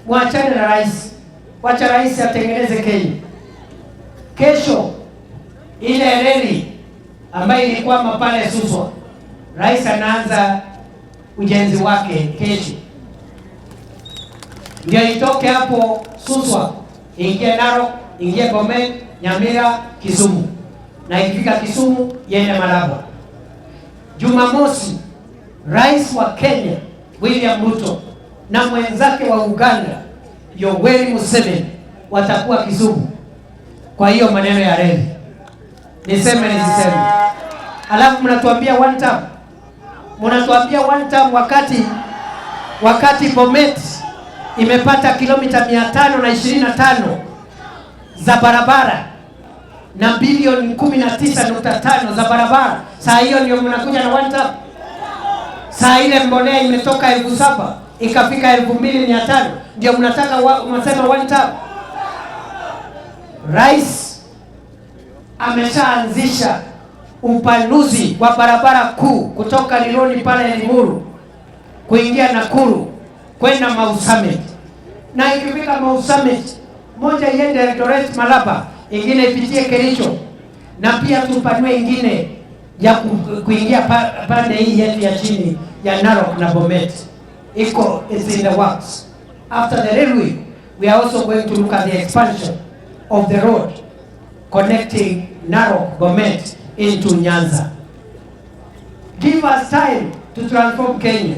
Mwachane na rais. Wacha rais atengeneze Kenya. Kesho ile reli ambayo ilikuwa pale Suswa, rais anaanza ujenzi wake kesho. Ndio itoke hapo Suswa, ingie Narok, ingie Bomet, Nyamira, Kisumu. Na ikifika Kisumu yende Malaba. Jumamosi, rais wa Kenya William Ruto na mwenzake wa Uganda Yoweri Museveni watakuwa Kisumu. Kwa hiyo maneno ya reli. Niseme nisiseme. Alafu mnatuambia one term. Mnatuambia one term wakati Bomet imepata kilomita 525 za barabara na bilioni 19.5 za barabara. Saa hiyo ndio mnakuja na one term. Saa ile mbolea imetoka 7,000 ikafika 2,500 ndio mnataka mnasema one term. Rais ameshaanzisha upanuzi wa barabara kuu kutoka Liloni pale Limuru kuingia Nakuru kwenda Mau Summit. Na ikifika Mau Summit, moja iende Eldoret Malaba, ingine ipitie Kericho, na pia tupanue ingine ya kuingia pande hii yetu ya chini ya Narok na Bomet. It's in the works. After the railway, we are also going to look at the expansion of the road connecting Narok, Bomet into Nyanza. Give us time to transform Kenya.